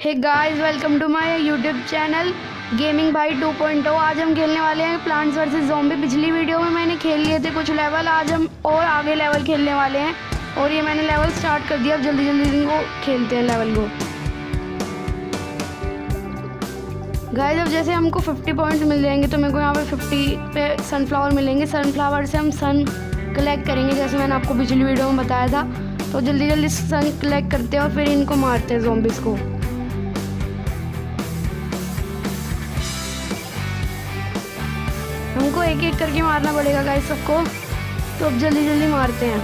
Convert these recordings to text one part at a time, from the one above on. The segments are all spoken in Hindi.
Hey guys, welcome to my YouTube channel gaming भाई 2.0। आज हम खेलने वाले हैं प्लांट्स वर्सेस ज़ॉम्बी। पिछली वीडियो में मैंने खेल लिए थे कुछ लेवल, आज हम और आगे लेवल खेलने वाले हैं और ये मैंने लेवल स्टार्ट कर दिया। अब जल्दी जल्दी इनको खेलते हैं लेवल को। गाइस, अब जैसे हमको 50 पॉइंट्स मिल जाएंगे तो मेरे को यहाँ पे 50 पे सनफ्लावर मिलेंगे। सनफ्लावर से हम सन कलेक्ट करेंगे जैसे मैंने आपको पिछली वीडियो में बताया था। तो जल्दी जल्दी सन कलेक्ट करते हैं और फिर इनको मारते हैं ज़ॉम्बीज़ को। हमको एक एक करके मारना पड़ेगा गाइस सबको, तो अब जल्दी जल्दी मारते हैं।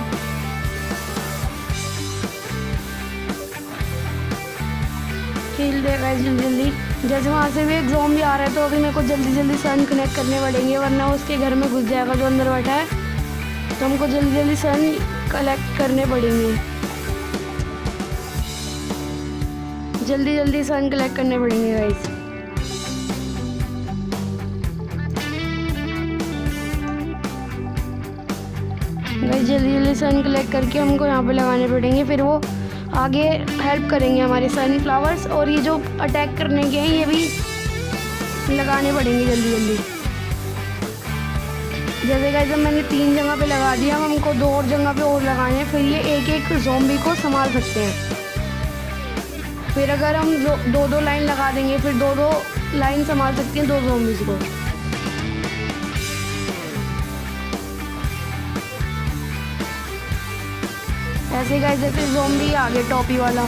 खेल दे गाइस जल्दी जल्दी। जैसे वहाँ से भी एक ज़ॉम्बी आ रहा है तो अभी मेरे को जल्दी जल्दी सन कनेक्ट करने पड़ेंगे वरना उसके घर में घुस जाएगा जो अंदर बैठा है। तो हमको जल्दी जल्दी सन कलेक्ट करने पड़ेंगे, जल्दी जल्दी सन कलेक्ट करने पड़ेंगे गाइस। जल्दी जल्दी सन कलेक्ट करके हमको यहाँ पे लगाने पड़ेंगे, फिर वो आगे हेल्प करेंगे हमारे सनफ्लावर्स। और ये जो अटैक करने के हैं ये भी लगाने पड़ेंगे जल्दी जल्दी। जैसे गाइस अब मैंने 3 जगह पे लगा दिया, हमको 2 और जगह पे और लगाने हैं, फिर ये एक एक ज़ॉम्बी को संभाल सकते हैं। फिर अगर हम 2-2 लाइन लगा देंगे फिर 2-2 लाइन संभाल सकते हैं 2 ज़ॉम्बीज़ को। ऐसे गाइस जैसे ज़ॉम्बी आ गए टोपी वाला,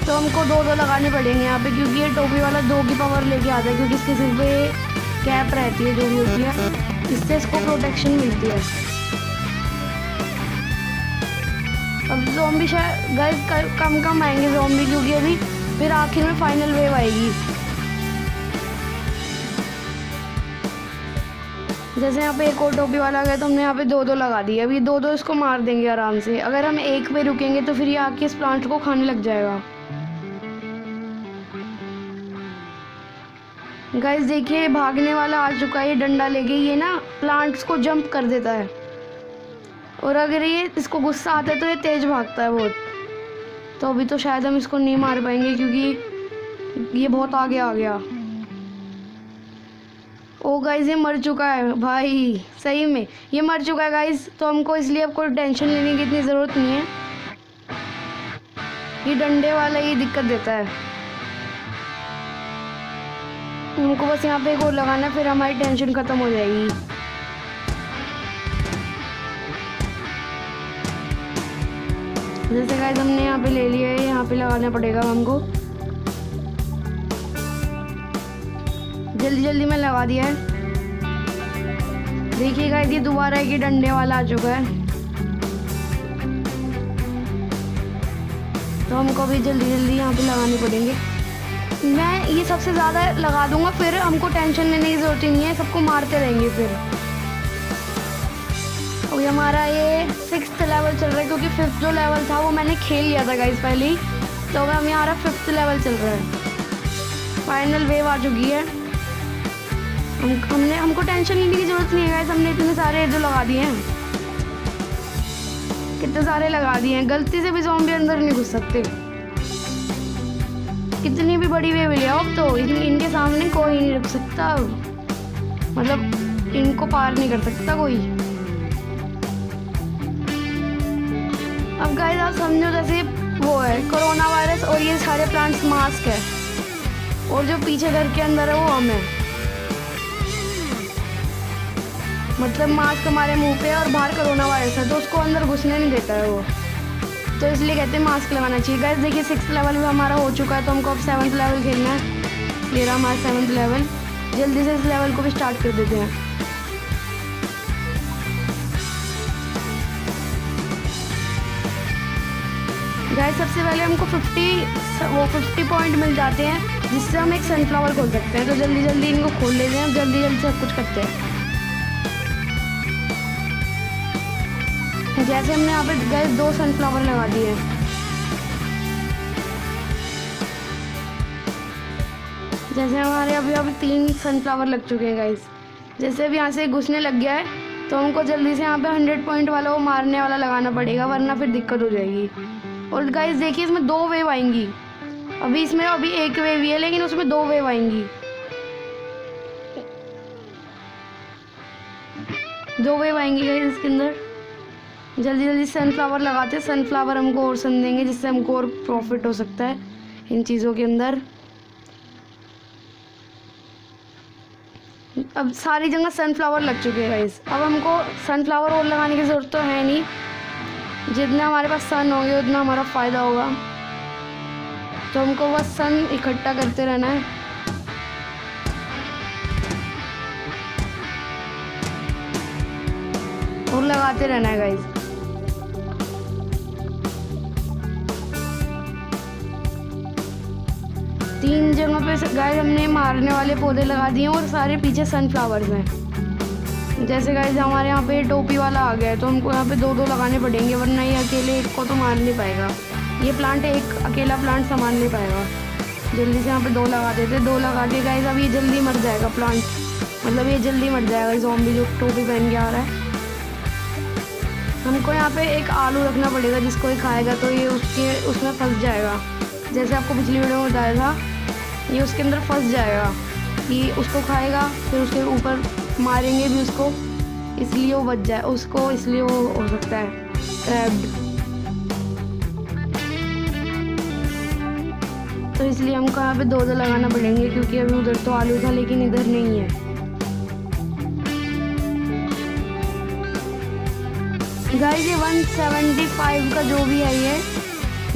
तो हमको 2-2 लगाने पड़ेंगे यहाँ पे, क्योंकि ये टोपी वाला 2 की पावर लेके आता है, क्योंकि इसके सिर पे कैप रहती है जो भी होती है, इससे इसको प्रोटेक्शन मिलती है। अब ज़ॉम्बी शायद गाइस कम आएंगे ज़ॉम्बी, क्योंकि अभी फिर आखिर में फाइनल वेव आएगी। जैसे यहाँ पे एक और टोपी वाला गया तो हमने यहाँ पे 2-2 लगा दिए। अब ये 2-2 इसको मार देंगे आराम से। अगर हम एक पे रुकेंगे तो फिर ये आके इस प्लांट को खाने लग जाएगा। गाइस देखिए भागने वाला आ चुका है, ये डंडा लेके ये ना प्लांट्स को जंप कर देता है, और अगर ये इसको गुस्सा आता है तो ये तेज भागता है बहुत। तो अभी तो शायद हम इसको नहीं मार पाएंगे क्योंकि ये बहुत आगे आ गया। ओ गाइस ये मर चुका है भाई, सही में ये मर चुका है गाइस। तो हमको इसलिए अब कोई टेंशन लेने की इतनी ज़रूरत नहीं है। ये डंडे वाला ही दिक्कत देता है, हमको बस यहाँ पे एक और लगाना फिर हमारी टेंशन ख़त्म हो जाएगी। जैसे गाइस हमने यहाँ पे ले लिया है, यहाँ पे लगाना पड़ेगा हमको। जल्दी जल्दी में लगा दिया है। देखिए गाइस ये दोबारा एक डंडे वाला आ चुका है, तो हमको भी जल्दी जल्दी यहाँ पे लगाने पड़ेंगे। मैं ये सबसे ज़्यादा लगा दूंगा, फिर हमको टेंशन लेने की ज़रूरत ही नहीं है, सबको मारते रहेंगे फिर। अभी हमारा ये 6th लेवल चल रहा है, क्योंकि 5th जो लेवल था वो मैंने खेल लिया था गाइस पहले ही। तो अब हमारा 5th लेवल चल रहा है। फाइनल वेव आ चुकी है। हमको टेंशन लेने की ज़रूरत नहीं है गाइस, हमने इतने सारे जो लगा दिए हैं, कितने सारे लगा दिए हैं। गलती से भी ज़ॉम्बी अंदर नहीं घुस सकते। कितनी भी बड़ी वेव ले आओ तो इनके सामने कोई नहीं रुक सकता, मतलब इनको पार नहीं कर सकता कोई। अब गाइस आप समझो जैसे वो है कोरोना वायरस और ये सारे प्लांट्स मास्क है, और जो पीछे घर के अंदर है वो हम है। मतलब मास्क हमारे मुंह पे है और बाहर कोरोना वायरस है, तो उसको अंदर घुसने नहीं देता है वो, तो इसलिए कहते हैं मास्क लगाना चाहिए। गाइस देखिए 6th लेवल भी हमारा हो चुका है, तो हमको अब 7th लेवल खेलना है। ये रहा हमारा 7th लेवल। जल्दी से इस लेवल को भी स्टार्ट कर देते हैं। गाइस सबसे पहले हमको 50 पॉइंट मिल जाते हैं, जिससे हम एक सनफ्लावर खोल सकते हैं। तो जल्दी जल्दी इनको खोल लेते हैं, जल्दी जल्दी सब कुछ करते हैं। जैसे हमने यहाँ पे गाइस 2 सनफ्लावर लगा दिए हैं। जैसे हमारे अभी 3 सनफ्लावर लग चुके हैं गाइस। जैसे अभी यहाँ से घुसने लग गया है तो हमको जल्दी से यहाँ पे 100 पॉइंट वाला वो मारने वाला लगाना पड़ेगा, वरना फिर दिक्कत हो जाएगी। और गाइस देखिए इसमें 2 वेव आएंगी, अभी इसमें अभी एक वेव ही है, लेकिन उसमें 2 वेव आएंगी। 2 वेव आएंगी गाइस इसके अंदर। जल्दी जल्दी सनफ्लावर लगाते हैं। सनफ्लावर हमको और सन देंगे, जिससे हमको और प्रॉफिट हो सकता है इन चीज़ों के अंदर। अब सारी जगह सनफ्लावर लग चुके हैं गाइस। अब हमको सनफ्लावर और लगाने की ज़रूरत तो है नहीं। जितना हमारे पास सन होंगे उतना हमारा फ़ायदा होगा, तो हमको बस सन इकट्ठा करते रहना है। और लगाते रहना है गाइस। तीन जगह पे गाइस हमने मारने वाले पौधे लगा दिए और सारे पीछे सनफ्लावर्स हैं। जैसे गाइस हमारे यहाँ पे टोपी वाला आ गया है, तो हमको यहाँ पे 2-2 लगाने पड़ेंगे, वरना ये अकेले एक को तो मार नहीं पाएगा। ये प्लांट एक अकेला प्लांट संभाल नहीं पाएगा। जल्दी से यहाँ पे 2 लगा देते। 2 लगा के गाइस अब ये जल्दी मर जाएगा प्लांट, मतलब ये जल्दी मर जाएगा ज़ॉम्बी जो टोपी पहन के आ रहा है। हमको यहाँ पे एक आलू रखना पड़ेगा, जिसको ये खाएगा तो ये उसमें फंस जाएगा। जैसे आपको पिछली वीडियो में बताया था, ये उसके अंदर फंस जाएगा कि उसको खाएगा, फिर उसके ऊपर मारेंगे भी उसको, इसलिए वो बच जाए उसको, इसलिए वो हो सकता है ट्रैप्ड। तो इसलिए हमको यहाँ पे 2 लगाना पड़ेंगे, क्योंकि अभी उधर तो आलू था लेकिन इधर नहीं है। गाइस ये 175 का जो भी है,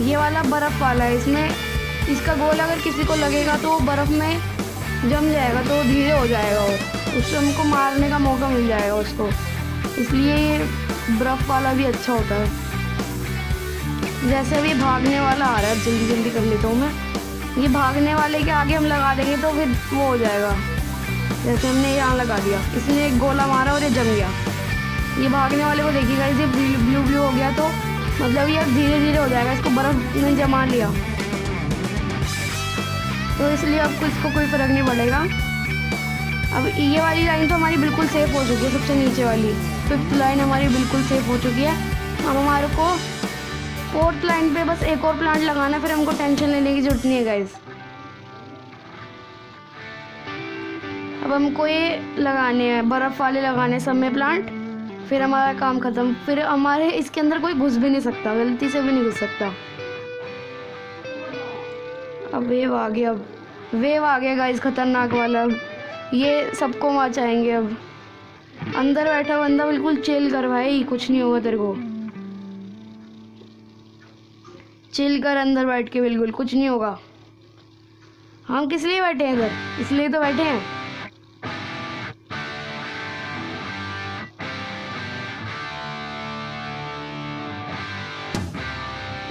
ये वाला बर्फ़ वाला है। इसमें इसका गोला अगर किसी को लगेगा तो वो बर्फ़ में जम जाएगा, तो धीरे हो जाएगा, वो उससे हमको मारने का मौका मिल जाएगा उसको। इसलिए ये बर्फ़ वाला भी अच्छा होता है। जैसे अभी भागने वाला आ रहा है, जल्दी जल्दी कर लेता हूँ मैं। ये भागने वाले के आगे हम लगा देंगे तो फिर वो हो जाएगा। जैसे हमने यहाँ लगा दिया, इसने एक गोला मारा और ये जम गया। ये भागने वाले को देखिएगा, इसे ब्लू ब्लू हो गया तो मतलब ये धीरे धीरे हो जाएगा, इसको बर्फ़ ने जमा लिया, तो इसलिए आपको इसको कोई फ़र्क नहीं पड़ेगा। अब ये वाली लाइन तो हमारी बिल्कुल सेफ़ हो चुकी है, सबसे नीचे वाली 5th लाइन हमारी बिल्कुल सेफ़ हो चुकी है। अब हमारे को 4th लाइन पे बस एक और प्लांट लगाना है, फिर हमको टेंशन लेने की ज़रूरत नहीं है गाइस। अब हमको ये लगाने हैं, बर्फ़ वाले लगाने सब में प्लांट, फिर हमारा काम ख़त्म। फिर हमारे इसके अंदर कोई घुस भी नहीं सकता, गलती से भी नहीं घुस सकता। अब वेव आ गया, अब वेव आ गया गाइस खतरनाक वाला। अब ये सबको मचाएंगे। अब अंदर बैठा बंदा बिल्कुल चिल कर भाई, कुछ नहीं होगा तेरे को, चिल कर अंदर बैठ के, बिल्कुल कुछ नहीं होगा। हम किस लिए बैठे हैं इधर? इसलिए तो बैठे हैं।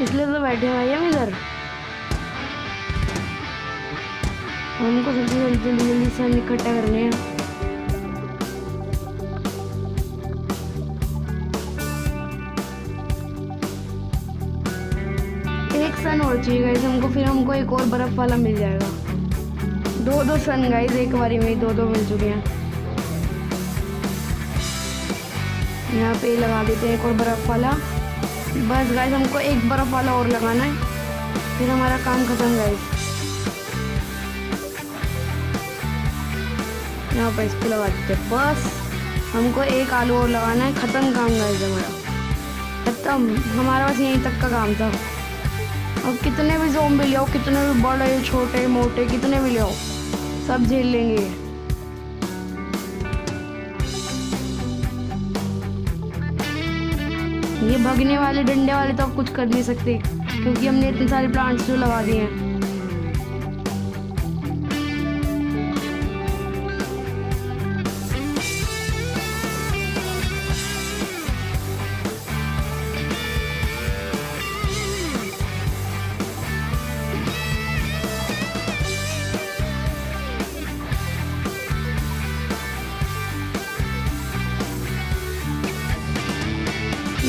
इसलिए तो बैठे हैं भाई हम इधर। हमको सबसे जल्दी सन इकट्ठा करने हैं। एक सन और चाहिए गाइस हमको, फिर हमको एक और बर्फ वाला मिल जाएगा। 2-2 सन गाइस, एक बारी में 2-2 मिल चुके हैं। यहाँ पे लगा देते हैं एक और बर्फ वाला। बस गाइस हमको एक बर्फ वाला और लगाना है, फिर हमारा काम खत्म गाइस। यहाँ पर इसको लगा देते हैं, बस हमको एक आलू और लगाना है, ख़त्म काम गाइस हमारा, ख़त्म। हमारा बस यहीं तक का काम था। अब कितने भी ज़ॉम्बी ले आओ, कितने भी बड़े छोटे मोटे कितने भी ले आओ, सब झेल लेंगे। ये भगने वाले डंडे वाले तो अब कुछ कर नहीं सकते, क्योंकि हमने इतने सारे प्लांट्स जो लगा दिए हैं।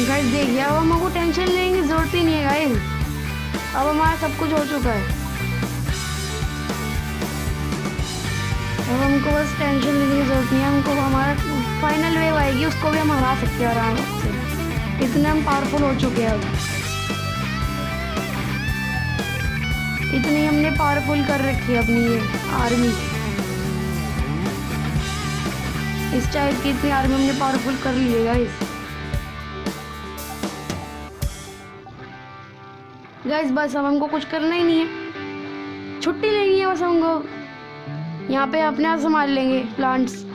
गाइस देखिए, अब हमको टेंशन लेने की ज़रूरत ही नहीं है गाइस, अब हमारा सब कुछ हो चुका है। अब हमको बस टेंशन लेने की ज़रूरत नहीं है। हमको हमारा फाइनल वेव आएगी, उसको भी हम हरा सकते हैं आराम से, इतने हम पावरफुल हो चुके हैं अब। इतनी हमने पावरफुल कर रखी है अपनी ये आर्मी। इस टाइप की इतनी आर्मी हमने पावरफुल कर ली है गाइस। बस अब हमको कुछ करना ही नहीं है, छुट्टी लेनी है बस हमको। यहाँ पे अपने आप संभाल लेंगे प्लांट्स।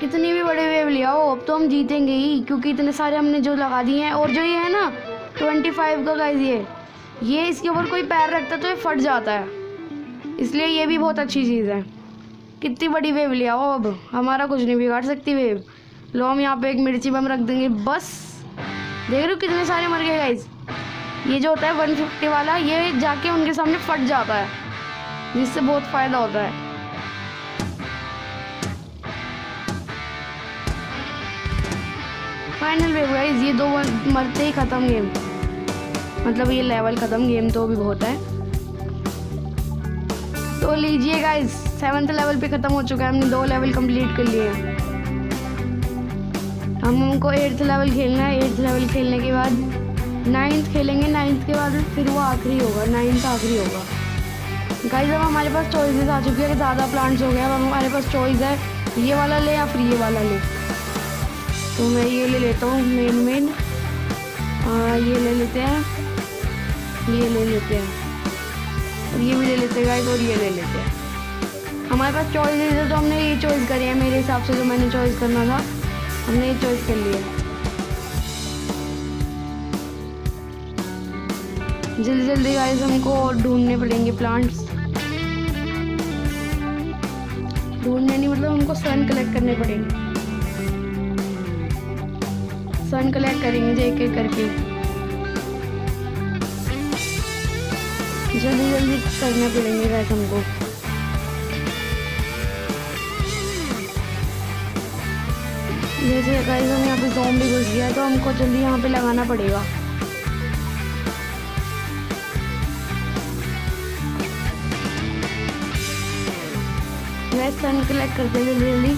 कितनी भी बड़े वेव ले आओ, अब तो हम जीतेंगे ही, क्योंकि इतने सारे हमने जो लगा दिए हैं। और जो ये है ना 25 का गाइस, ये इसके ऊपर कोई पैर रखता है तो ये फट जाता है, इसलिए ये भी बहुत अच्छी चीज़ है। कितनी बड़ी वेव ले आओ, अब हमारा कुछ नहीं बिगाड़ सकती वेव। लो हम यहाँ पे एक मिर्ची बम रख देंगे बस। देख रहे हो कितने सारे मर गए गाइस। ये जो होता है 150 वाला, ये जाके उनके सामने फट जाता है, जिससे बहुत फ़ायदा होता है। फाइनल वेव गाइस, ये 2 मरते ही ख़त्म गेम, मतलब ये लेवल ख़त्म। गेम तो भी बहुत है। तो लीजिए गाइस, 7th लेवल पे ख़त्म हो चुका है, हमने 2 लेवल कंप्लीट कर लिए हैं। हमको 8th लेवल खेलना है। 8th लेवल खेलने के बाद 9th खेलेंगे। 9th के बाद फिर वो आखिरी होगा, 9th आखिरी होगा गाइस। अब हमारे पास चॉइसेस आ चुकी है कि ज़्यादा प्लांट्स हो गए। अब हमारे पास चॉइस है, ये वाला ले या फिर ये वाला ले। तो मैं ये ले लेता हूँ मेन। ये ले लेते हैं, ये ले लेते हैं, और ये भी ले लेते हैं गाइस, और ये ले लेते हैं। हमारे पास चॉइसेस है तो हमने ये चॉइस करी है। मेरे हिसाब से जो मैंने चॉइस करना था हमने ये चॉइस कर लिया। जल्दी जल्दी गाइस हमको ढूंढने पड़ेंगे प्लांट्स। ढूंढने नहीं, मतलब हमको सन कलेक्ट करने पड़ेंगे। सन कलेक्ट करेंगे एक एक करके, जल्दी जल्दी करने पड़ेंगे गाइस हमको। जैसे गाइस हम यहाँ पे ज़ॉम्बी घुस गया है तो हमको जल्दी यहाँ पे लगाना पड़ेगा। मैं सन कलेक्ट करते हैं जल्दी जल्दी,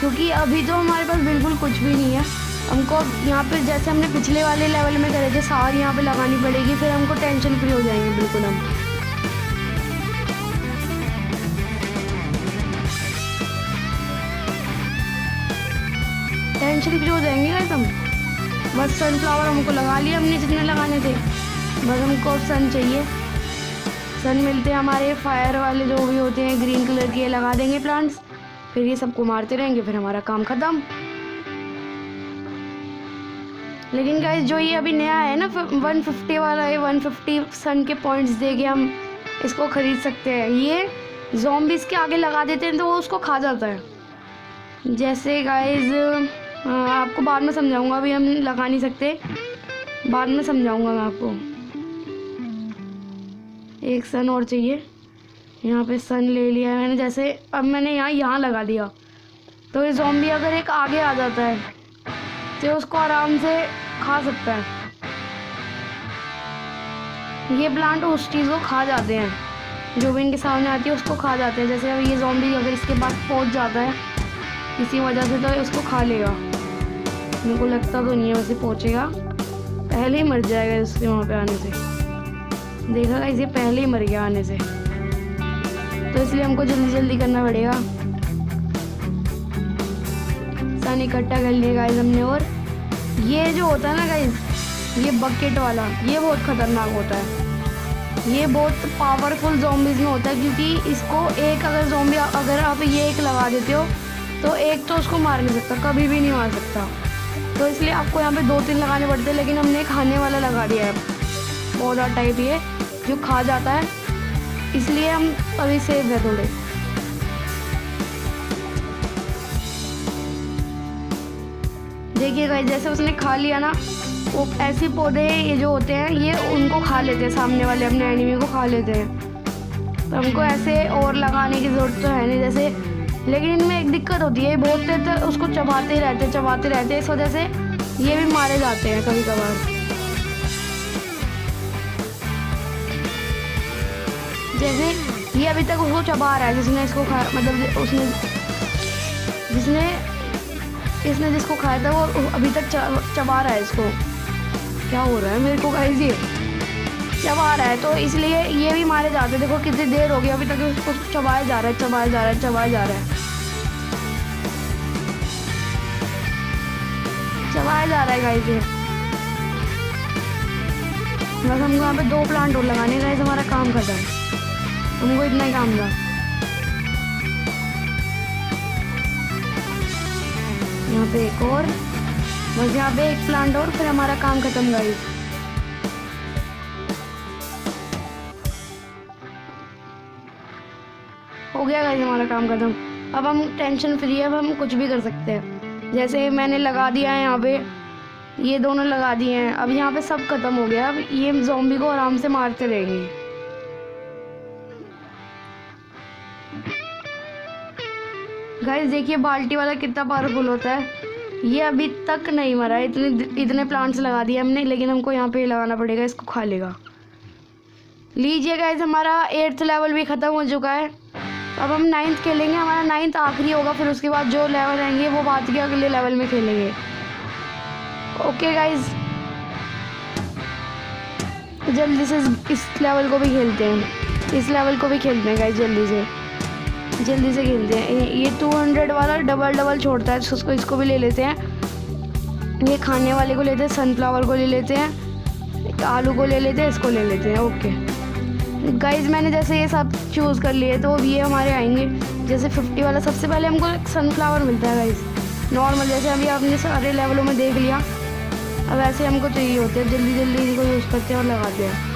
क्योंकि अभी तो हमारे पास बिल्कुल कुछ भी नहीं है। हमको यहाँ पे जैसे हमने पिछले वाले लेवल में करे थे, सारी यहाँ पे लगानी पड़ेगी, फिर हमको टेंशन फ्री हो जाएंगे बिल्कुल हम। टेंशन फ्री हो जाएंगे गाइस हम। बस सनफ्लावर हमको लगा लिया हमने जितने लगाने थे, बस हमको सन चाहिए। सन मिलते हैं हमारे फायर वाले जो भी होते हैं ग्रीन कलर के, लगा देंगे प्लांट्स, फिर ये सबको मारते रहेंगे, फिर हमारा काम ख़त्म। लेकिन गाइस जो ये अभी नया है ना 150 वाला है, 150 सन के पॉइंट्स देके हम इसको ख़रीद सकते हैं। ये ज़ॉम्बीज़ के आगे लगा देते हैं तो वो उसको खा जाता है। जैसे गाइस आपको बाद में समझाऊंगा, अभी हम लगा नहीं सकते, बाद में समझाऊंगा मैं आपको। एक सन और चाहिए। यहाँ पे सन ले लिया है मैंने। जैसे अब मैंने यहाँ लगा दिया तो ये ज़ॉम्बी अगर एक आगे आ जाता है तो उसको आराम से खा सकता है। ये प्लांट उस चीज़ को खा जाते हैं जो भी इनके सामने आती है, उसको खा जाते हैं। जैसे अब ये ज़ॉम्बी अगर इसके पास पहुंच जाता है इसी वजह से तो उसको खा लेगा। मेरे को लगता तो नहीं है वैसे पहुंचेगा, पहले ही मर जाएगा इसके वहाँ पे आने से। देखा गाइस ये पहले ही मर गया आने से, तो इसलिए हमको जल्दी जल्दी करना पड़ेगा। सन इकट्ठा कर लिया गाइस हमने। और ये जो होता है ना गाइस, ये बकेट वाला, ये बहुत ख़तरनाक होता है। ये बहुत पावरफुल ज़ॉम्बीज़ में होता है, क्योंकि इसको एक अगर ज़ॉम्बी अगर आप ये एक लगा देते हो तो एक तो उसको मार नहीं सकता, कभी भी नहीं मार सकता। तो इसलिए आपको यहाँ पे 2-3 लगाने पड़ते हैं। लेकिन हमने खाने वाला लगा दिया है, पौधा टाइप ये जो खा जाता है, इसलिए हम अभी सेफ है थोड़े। देखिए गाइस जैसे उसने खा लिया ना, वो ऐसे पौधे ये जो होते हैं ये उनको खा लेते हैं, सामने वाले अपने एनिमी को खा लेते हैं। तो हमको ऐसे और लगाने की ज़रूरत तो है नहीं जैसे। लेकिन इनमें एक दिक्कत होती है, बहुत देर तक उसको चबाते ही रहते, इस वजह से ये भी मारे जाते हैं कभी कभार। जैसे ये अभी तक उसको चबा रहा है जिसने इसको खाया, मतलब इसने जिसको खाया था वो अभी तक चबा रहा है इसको। क्या हो रहा है मेरे को गाइस, ये चबा रहा है, तो इसलिए ये भी मारे जाते हैं। देखो कितनी देर हो गई अभी तक उसको चबाया जा रहा है, चबाया जा रहा है, चबाया जा रहा है, चबाया जा रहा है गाइस ये। बस हमको यहाँ पे 2 प्लांट और लगाने गाइस, हमारा काम खत्म। हमको इतना ही काम था। यहाँ पे एक और, बस यहाँ पे 1 प्लांट और, फिर हमारा काम खत्म गाइस। हो गया गाइस हमारा काम खत्म। अब हम टेंशन फ्री है, अब हम कुछ भी कर सकते हैं। जैसे मैंने लगा दिया है यहाँ पे, ये दोनों लगा दिए हैं। अब यहाँ पे सब खत्म हो गया। अब ये ज़ॉम्बी को आराम से मारते रहेंगे। गाइस देखिए बाल्टी वाला कितना पावरफुल होता है। ये अभी तक नहीं मरा है। इतने प्लांट्स लगा दिए हमने, लेकिन हमको यहाँ पे लगाना पड़ेगा, इसको खा लेगा। लीजिए गाइस हमारा 8th लेवल भी ख़त्म हो चुका है। अब हम 9th खेलेंगे, हमारा 9th आखिरी होगा। फिर उसके बाद जो लेवल आएंगे वो बात के अगले लेवल में खेलेंगे। ओके गाइस, जल्दी से इस लेवल को भी खेलते हैं, इस लेवल को भी खेलते हैं गाइस। जल्दी से खेलते हैं। ये 200 वाला डबल छोड़ता है, तो इसको भी ले लेते हैं। ये खाने वाले को लेते हैं, सनफ्लावर को ले लेते हैं, आलू को ले लेते हैं, इसको ले लेते हैं। ओके गाइज मैंने जैसे ये सब चूज़ कर लिए, तो अब ये हमारे आएंगे। जैसे 50 वाला सबसे पहले हमको एक सनफ्लावर मिलता है गाइज नॉर्मल, जैसे अभी आपने सारे लेवलों में देख लिया। अब ऐसे हमको चाहिए होते हैं, जल्दी इनको यूज़ करते हैं और लगाते हैं।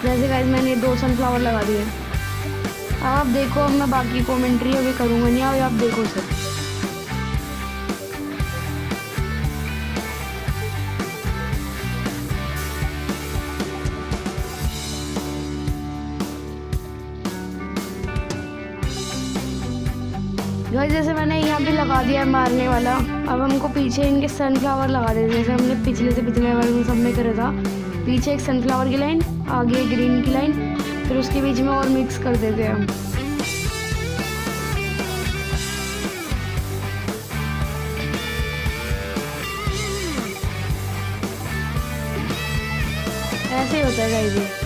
जैसे गाइज मैंने 2 सनफ्लावर लगा दिए। अब आप देखो, अब मैं बाकी कमेंट्री अभी करूँगा नहीं, अभी आप देखो सर। गाइस जैसे मैंने यहाँ पे लगा दिया है मारने वाला। अब हमको पीछे इनके सनफ्लावर लगा देते हैं, जैसे हमने पिछले लेवल में सब में करा था। पीछे एक सनफ्लावर की लाइन, आगे ग्रीन की लाइन, फिर उसके बीच में और मिक्स कर देते हैं हम। ऐसे ही होता है गाइस ये।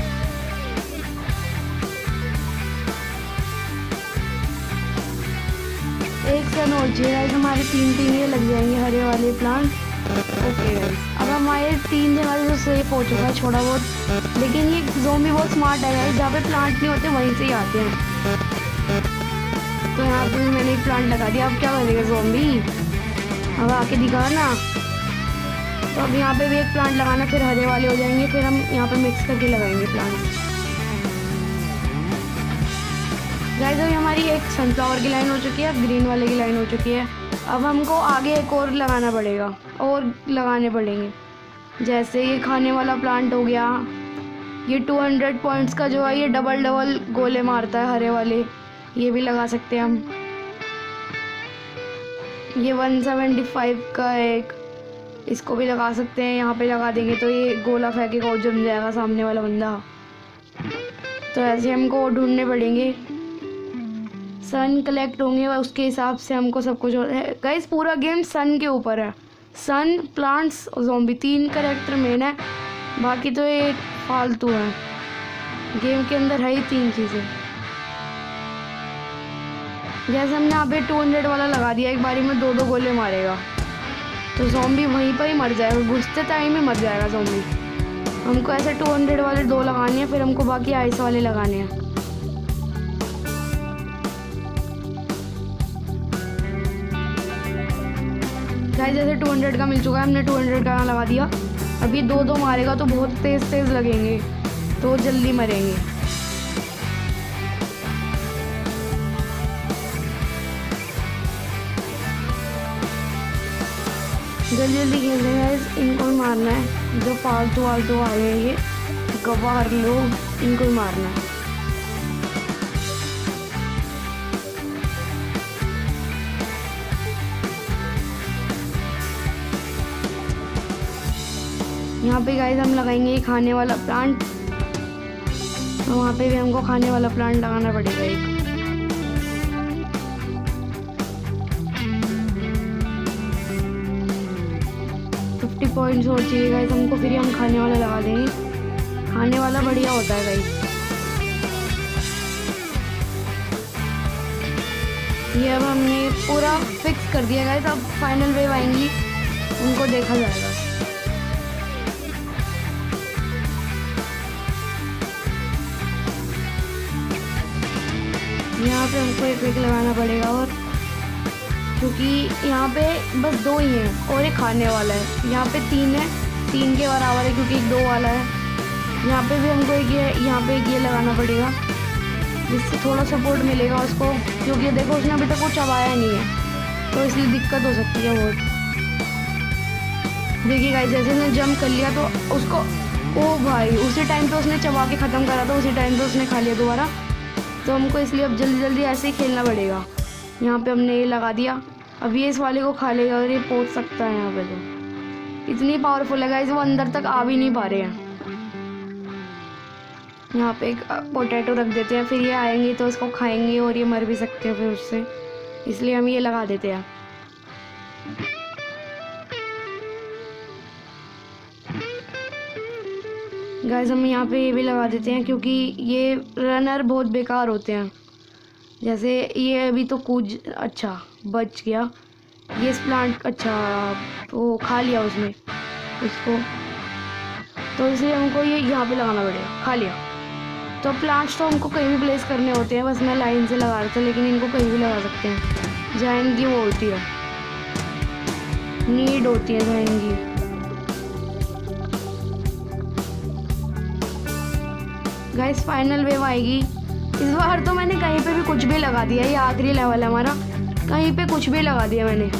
एक सन और चाहिए गाइस, हमारे 3 ये लग जाएंगे हरे वाले प्लांट। ओके गाइस, अब हमारे 3 जगह से सेफ हो चुका है थोड़ा बहुत। लेकिन ये ज़ॉम्बी बहुत स्मार्ट है गाइस, जहाँ पे प्लांट नहीं होते वहीं से ही आते हैं। तो यहाँ पे मैंने एक प्लांट लगा दिया। अब क्या करेगा ज़ॉम्बी, अब आके दिखा ना। तो अब यहाँ पे भी एक प्लांट लगाना, फिर हरे वाले हो जाएंगे, फिर हम यहाँ पे मिक्स करके लगाएंगे प्लांट। गाइस अभी हमारी एक सनफ्लावर की लाइन हो चुकी है, अब ग्रीन वाले की लाइन हो चुकी है। अब हमको आगे एक और लगाना पड़ेगा, और लगाने पड़ेंगे। जैसे ये खाने वाला प्लांट हो गया, ये 200 पॉइंट्स का जो है ये डबल गोले मारता है हरे वाले, ये भी लगा सकते हैं हम। ये 175 का एक, इसको भी लगा सकते हैं। यहाँ पे लगा देंगे तो ये गोला फेंकेगा और जम जाएगा सामने वाला बंदा। तो ऐसे हमको ढूंढने पड़ेंगे, सन कलेक्ट होंगे, उसके हिसाब से हमको सब कुछ होता है। गाइस पूरा गेम सन के ऊपर है, सन, प्लांट्स और ज़ॉम्बी, 3 कैरेक्टर मेन है, बाकी तो ये फालतू है। गेम के अंदर है ही 3 चीज़ें। जैसे हमने यहाँ पे 200 वाला लगा दिया, एक बारी में 2 गोले मारेगा, तो ज़ॉम्बी वहीं पर ही मर जाएगा, घुसते टाइम ही मर जाएगा ज़ॉम्बी। हमको ऐसे 200 वाले 2 लगाने हैं, फिर हमको बाकी आइस वाले लगाने हैं। गाइस जैसे 200 का मिल चुका है, हमने 200 का लगा दिया। अभी 2 मारेगा तो बहुत तेज़ लगेंगे, तो जल्दी मरेंगे। जल्दी खेल रहे हैं, इनको ही मारना है। जो फालतू आ रहे हैं ये गवार लोग, इनको ही मारना है। यहाँ पे गाइस हम लगाएंगे खाने वाला प्लांट, तो वहाँ पे भी हमको खाने वाला प्लांट लगाना पड़ेगा एक। पॉइंट्स और चाहिए गाइस हमको, फिर हम खाने वाला लगा देंगे। खाने वाला बढ़िया होता है गाइस। ये अब हमने पूरा फिक्स कर दिया गाइस। अब फाइनल वेव आएंगी, उनको देखा जाएगा। यहाँ पे हमको एक वेव लगाना पड़ेगा, और क्योंकि यहाँ पे बस 2 ही हैं और एक खाने वाला है। यहाँ पे 3 है, 3 के बराबर है क्योंकि एक 2 वाला है। यहाँ पे भी हमको एक ये, यहाँ पे एक ये लगाना पड़ेगा जिससे थोड़ा सपोर्ट मिलेगा उसको, क्योंकि देखो उसने अभी तक वो चबाया नहीं है, तो इसलिए दिक्कत हो सकती है बहुत। देखिए गाइस, जैसे उसने जंप कर लिया तो उसको, ओ भाई उसी टाइम पे उसने चबा के ख़त्म करा था, उसी टाइम पे उसने खा लिया दोबारा। तो हमको इसलिए अब जल्दी जल्दी ऐसे ही खेलना पड़ेगा। यहाँ पे हमने ये लगा दिया, अब ये इस वाले को खा लेगा और ये पहुँच सकता है यहाँ पे। तो इतनी पावरफुल है गाइस, वो अंदर तक आ भी नहीं पा रहे हैं। यहाँ पे एक पोटैटो रख देते हैं, फिर ये आएंगे तो उसको खाएंगे और ये मर भी सकते हैं फिर उससे, इसलिए हम ये लगा देते हैं। गाइस हम यहाँ पे ये भी लगा देते हैं, क्योंकि ये रनर बहुत बेकार होते हैं। जैसे ये अभी तो कूद, अच्छा बच गया। ये इस प्लांट, अच्छा वो खा लिया उसने इसको, तो इसलिए हमको ये यहाँ पे लगाना पड़ेगा। खा लिया तो प्लांट्स तो हमको कहीं भी प्लेस करने होते हैं, बस मैं लाइन से लगा रहा था, लेकिन इनको कहीं भी लगा सकते हैं जहाँ इनकी वो होती है, नीड होती है जहाँ इनकी। गाइस फाइनल वेव आएगी इस बार। तो मैंने कहीं पे भी कुछ भी लगा दिया, ये आखिरी लेवल है हमारा, कहीं पे कुछ भी लगा दिया मैंने।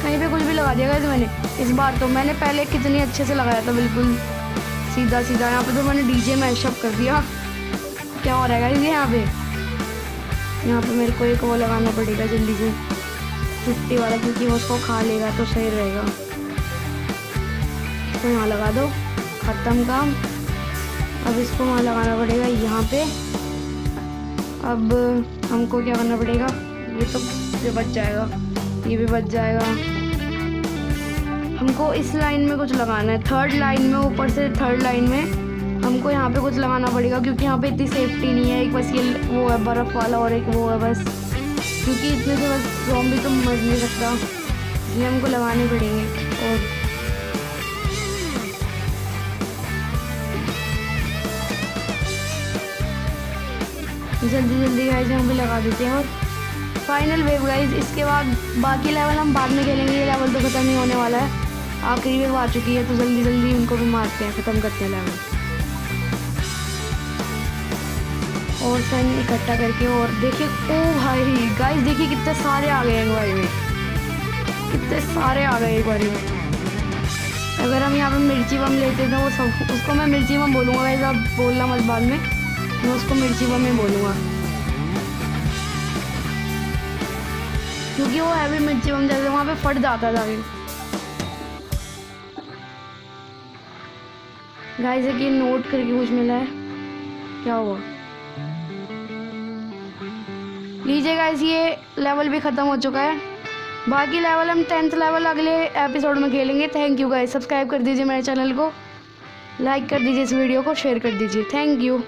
कहीं पे कुछ भी लगा दिया गाइस मैंने इस बार। तो मैंने पहले कितनी अच्छे से लगाया था, बिल्कुल सीधा सीधा। यहाँ पे तो मैंने डीजे मैशअप कर दिया। क्या हो रहा है गाइस यहाँ पे? यहाँ पे मेरे को एक वो लगाना पड़ेगा जल्दी से, 50 वाला, क्योंकि वो उसको खा लेगा तो सही रहेगा। तो यहाँ लगा दो, ख़त्म काम। अब इसको वहाँ लगाना पड़ेगा यहाँ पे। अब हमको क्या करना पड़ेगा, ये तो ये बच जाएगा, ये भी बच जाएगा। हमको इस लाइन में कुछ लगाना है, 3rd लाइन में, ऊपर से 3rd लाइन में हमको यहाँ पे कुछ लगाना पड़ेगा, क्योंकि यहाँ पे इतनी सेफ्टी नहीं है। एक बस ये वो है बर्फ़ वाला और एक वो है बस, क्योंकि इतने से बस ज़ॉम्बी तो मर नहीं सकता, इसलिए हमको लगाने पड़ेंगे। और जल्दी जल्दी गाइस यहाँ पे लगा देते हैं। और फाइनल वेव गाइस, इसके बाद बाकी लेवल हम बाद में खेलेंगे, ये लेवल तो ख़त्म नहीं होने वाला है, आखिरी वेव आ चुकी है, तो जल्दी जल्दी उनको भी मारते हैं, ख़त्म करते हैं लेवल। और सन इकट्ठा करके, और देखिए ओ भाई गाइस देखिए कितने सारे आ गए एक बारी में, कितने सारे आ गए एक बारी में। अगर हम यहाँ पे मिर्ची बम लेते तो वो सब, उसको मैं मिर्ची बम बोलूँगा गाइस, आप बोलना मत बाद में, मैं उसको मिर्ची बम में बोलूँगा, क्योंकि वो हैवी मिर्ची बम जैसे वहाँ पे फट जाता था। गाइस एक ये नोट करके कुछ मिला है, क्या हुआ? लीजिए गाइस, ये लेवल भी ख़त्म हो चुका है। बाकी लेवल हम 10th लेवल अगले एपिसोड में खेलेंगे। थैंक यू गाइस, सब्सक्राइब कर दीजिए मेरे चैनल को, लाइक कर दीजिए इस वीडियो को, शेयर कर दीजिए। Thank you.